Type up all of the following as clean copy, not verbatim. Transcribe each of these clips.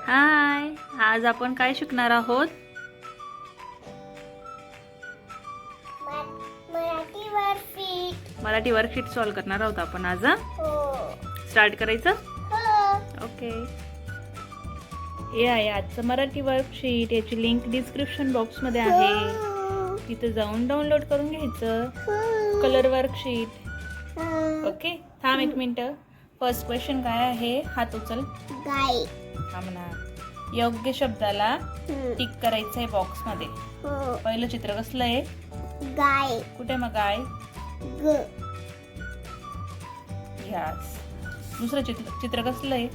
हाय, आज आपण काय शिकणार आहोत? Marathi worksheet. Marathi worksheet solve करणार आहोत आपण आज. हो. स्टार्ट करायचं? हो. ओके. हे आहे आजचं मराठी वर्कशीट. याची लिंक डिस्क्रिप्शन बॉक्स मध्ये आहे, तिथे जाऊन डाउनलोड करून घ्यायचं. Colour worksheet. ओके, थांब एक मिनिट. फर्स्ट क्वेश्चन काय आहे? हात उचल. गाय. थांब ना. योग्य शब्दाला टिक करायचं आहे बॉक्स मध्ये. हो. पहिलं चित्र कसलं आहे? गाय. कुठे मग गाय? ग. यस. दुसरं चित्र कसलं आहे?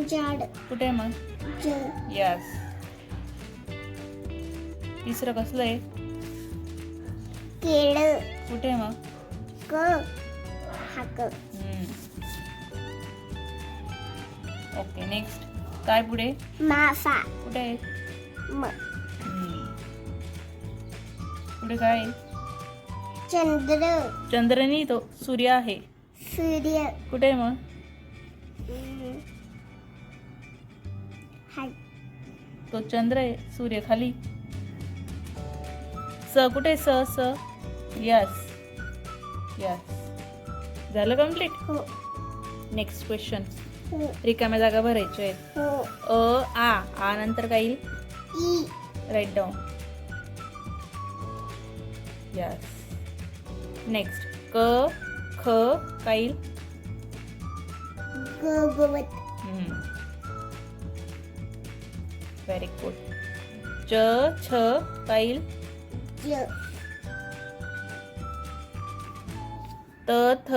झाड. कुठे मग? ज. यस. तिसरं कसलं आहे? केळ. कुठे मग? क. हाक. Okay, next. काय पुढे? मासा. कुठे आहे? म. पुढे काय आहे? चंद्र. चंद्र नाही, तो सूर्य आहे. सूर्य. कुठे मग? हा. तो चंद्र आहे, सूर्य खाली. स कुठे? स स. Yes yes. झालं कम्प्लीट? हो. Next question. हो. रिकाम्या जागा भरायच्या आहेत. हो. आ नंतर काय येईल? ई. Write down. यस. नेक्स्ट. क ख काय येईल? गवत. Very good. च छ काय येईल? ज. त थ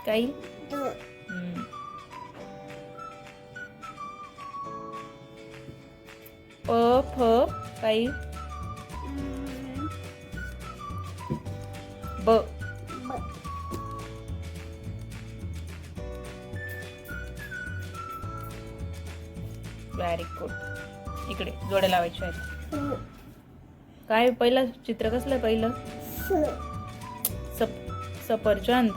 काय येईल? द. प फ काय येईल? ब. ब. Very good. इकडे जोड्या लावायच्या आहेत. हो. काय पहिलं चित्र कसलं? पहिलं स. सफरचंद.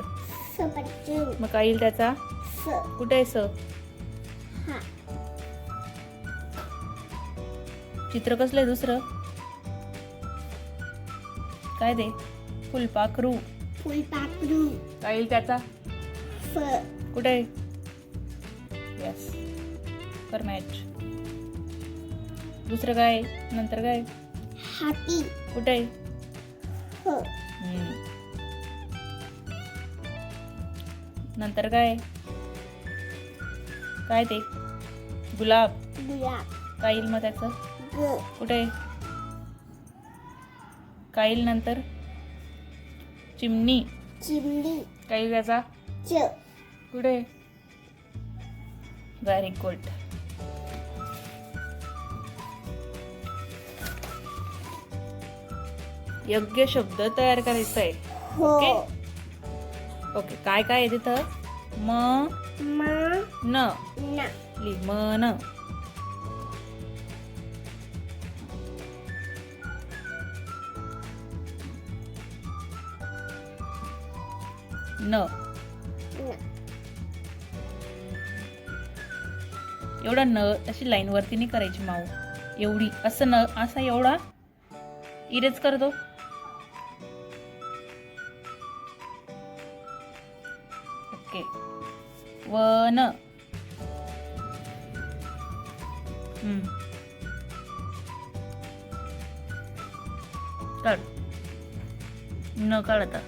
सफरचंद. मग काय येईल त्याचा? स. कुठे आहे स? हा. चित्र कसलं आहे दुसरं? काय ते? फुलपाखरू. फुलपाखरू. काय येईल त्याचा? फ. कुठे आहे? यस. कर मॅच. दुसरं काय? नंतर काय? हाती. कुठे आहे? ह. नंतर काय? काय ते? गुलाब. गुलाब. काय येईल मग त्याचं? ग. कुठे आहे? काय येईल नंतर? चिमणी. चिमणी. काय येईल त्याचा? च. कुठे? Very good. योग्य शब्द तयार करायचा आहे. हो. Okay okay. काय काय आहे तिथं? म म. न. न. मन. न. न. एवढा न अशी लाईन वरती नाही करायची माऊ. एवढी असं न असा एवढा इरेज करतो. ओके. वन. काढ. न काढ आता.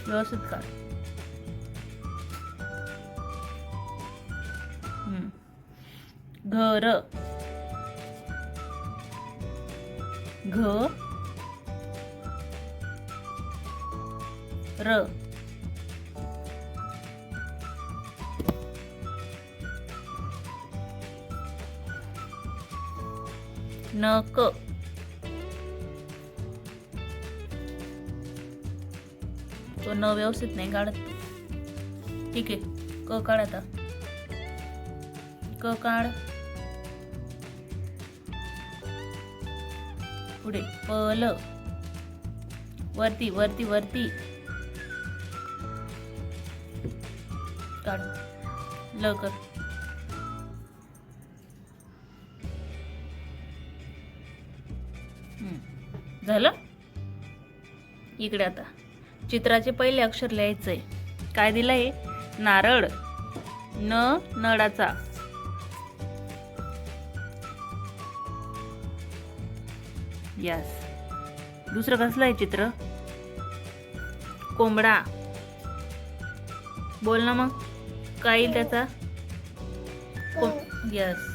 व्यवस्थित काढ. घर. घ र. नक. तो न व्यवस्थित नाही काढत. ठीक आहे. क काढ आता. क काढ. पुढे पल. वरती वरती वरती काढ लवकर. झालं. इकडे आता चित्राचे पहिले अक्षर लिहायचंय. काय दिलंय? नारळ. नळाचा. यस. दुसरं कसलं आहे चित्र? कोंबडा. बोल ना मग, काय येईल त्याचा? यस.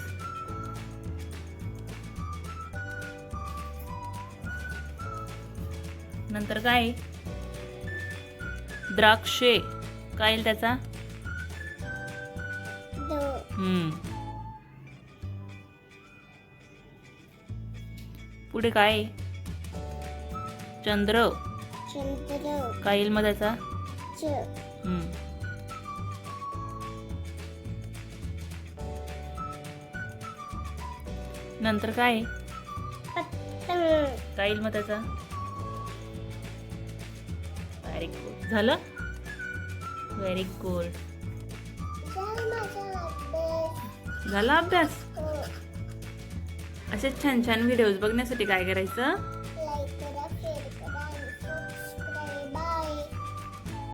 नंतर काय? द्राक्षे. काय येईल त्याचा? पुढे काय? चंद्र. काय येईल मग त्याचा? नंतर काय? काय येईल मग त्याचा? Very good. झालं. Very good. झाला अभ्यास. असे छान छान व्हिडिओज बघण्यासाठी काय करायचं?